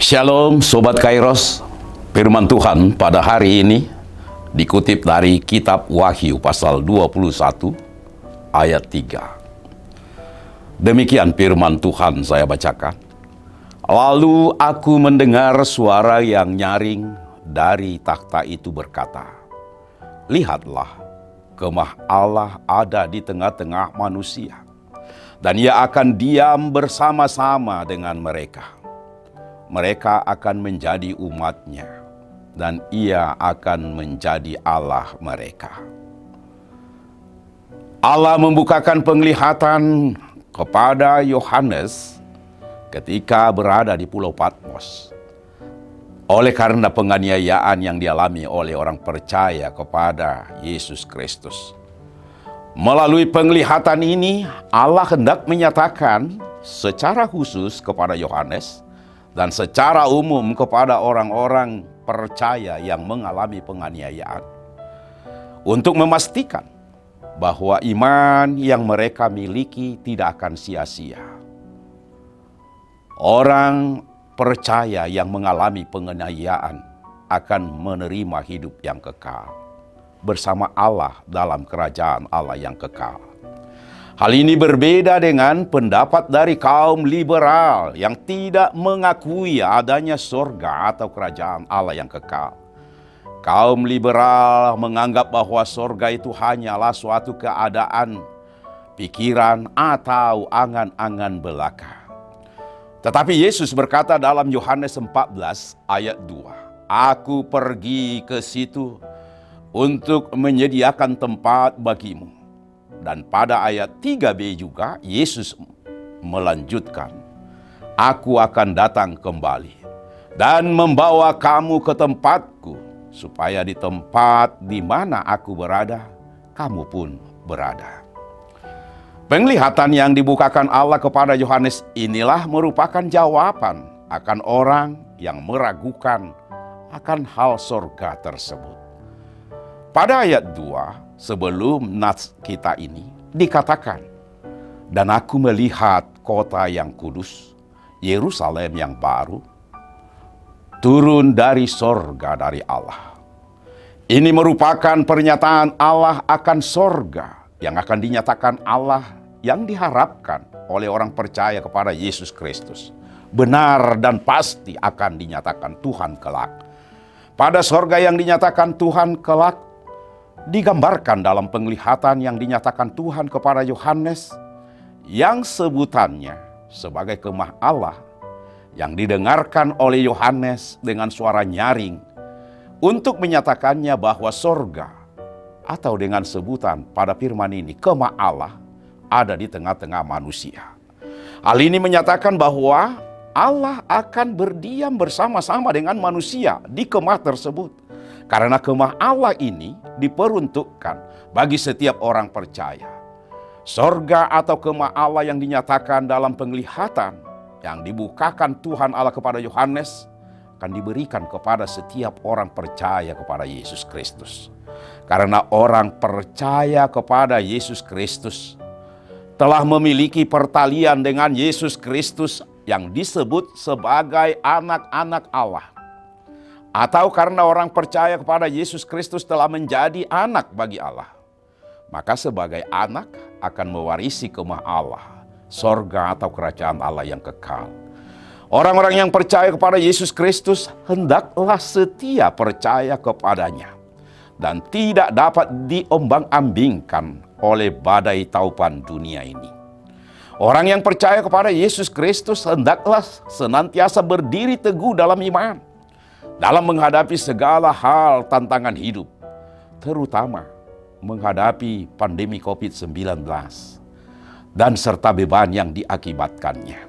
Shalom Sobat Kairos. Firman Tuhan pada hari ini dikutip dari kitab Wahyu pasal 21 ayat 3. Demikian firman Tuhan saya bacakan. Lalu aku mendengar suara yang nyaring dari takhta itu berkata, "Lihatlah, kemah Allah ada di tengah-tengah manusia, dan ia akan diam bersama-sama dengan mereka. Mereka akan menjadi umat-Nya, dan Ia akan menjadi Allah mereka." Allah membukakan penglihatan kepada Yohanes ketika berada di Pulau Patmos oleh karena penganiayaan yang dialami oleh orang percaya kepada Yesus Kristus. Melalui penglihatan ini, Allah hendak menyatakan secara khusus kepada Yohanes dan secara umum kepada orang-orang percaya yang mengalami penganiayaan, untuk memastikan bahwa iman yang mereka miliki tidak akan sia-sia. Orang percaya yang mengalami penganiayaan akan menerima hidup yang kekal bersama Allah dalam kerajaan Allah yang kekal. Hal ini berbeda dengan pendapat dari kaum liberal yang tidak mengakui adanya surga atau kerajaan Allah yang kekal. Kaum liberal menganggap bahwa surga itu hanyalah suatu keadaan, pikiran, atau angan-angan belaka. Tetapi Yesus berkata dalam Yohanes 14 ayat 2, "Aku pergi ke situ untuk menyediakan tempat bagimu." Dan pada ayat 3b juga Yesus melanjutkan, "Aku akan datang kembali dan membawa kamu ke tempatku, supaya di tempat di mana aku berada, kamu pun berada." Penglihatan yang dibukakan Allah kepada Yohanes inilah merupakan jawaban akan orang yang meragukan akan hal surga tersebut. Pada ayat 2, sebelum nats kita ini dikatakan, "Dan aku melihat kota yang kudus, Yerusalem yang baru, turun dari sorga dari Allah." Ini merupakan pernyataan Allah akan sorga yang akan dinyatakan Allah yang diharapkan oleh orang percaya kepada Yesus Kristus. Benar dan pasti akan dinyatakan Tuhan kelak. Pada sorga yang dinyatakan Tuhan kelak, digambarkan dalam penglihatan yang dinyatakan Tuhan kepada Yohanes, yang sebutannya sebagai kemah Allah, yang didengarkan oleh Yohanes dengan suara nyaring untuk menyatakannya bahwa sorga, atau dengan sebutan pada firman ini, kemah Allah, ada di tengah-tengah manusia. Hal ini menyatakan bahwa Allah akan berdiam bersama-sama dengan manusia di kemah tersebut. Karena kemah Allah ini diperuntukkan bagi setiap orang percaya. Sorga atau kemah Allah yang dinyatakan dalam penglihatan yang dibukakan Tuhan Allah kepada Yohanes akan diberikan kepada setiap orang percaya kepada Yesus Kristus. Karena orang percaya kepada Yesus Kristus telah memiliki pertalian dengan Yesus Kristus yang disebut sebagai anak-anak Allah. Atau karena orang percaya kepada Yesus Kristus telah menjadi anak bagi Allah, maka sebagai anak akan mewarisi kemah Allah, sorga atau kerajaan Allah yang kekal. Orang-orang yang percaya kepada Yesus Kristus hendaklah setia percaya kepadanya dan tidak dapat diombang-ambingkan oleh badai taupan dunia ini. Orang yang percaya kepada Yesus Kristus hendaklah senantiasa berdiri teguh dalam iman, dalam menghadapi segala hal tantangan hidup, terutama menghadapi pandemi COVID-19 dan serta beban yang diakibatkannya.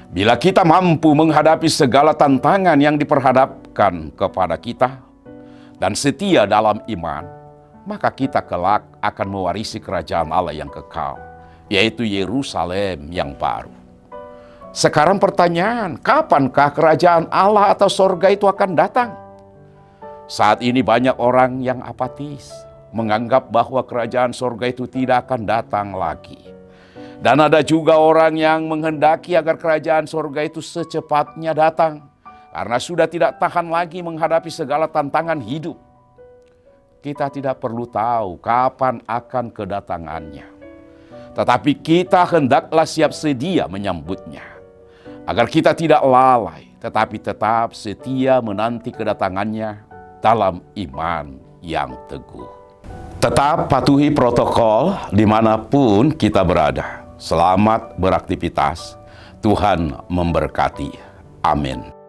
Bila kita mampu menghadapi segala tantangan yang diperhadapkan kepada kita dan setia dalam iman, maka kita kelak akan mewarisi kerajaan Allah yang kekal, yaitu Yerusalem yang baru. Sekarang pertanyaan, kapankah kerajaan Allah atau sorga itu akan datang? Saat ini banyak orang yang apatis, menganggap bahwa kerajaan sorga itu tidak akan datang lagi. Dan ada juga orang yang menghendaki agar kerajaan sorga itu secepatnya datang. Karena sudah tidak tahan lagi menghadapi segala tantangan hidup. Kita tidak perlu tahu kapan akan kedatangannya. Tetapi kita hendaklah siap sedia menyambutnya. Agar kita tidak lalai, tetapi tetap setia menanti kedatangannya dalam iman yang teguh. Tetap patuhi protokol dimanapun kita berada. Selamat beraktivitas. Tuhan memberkati. Amin.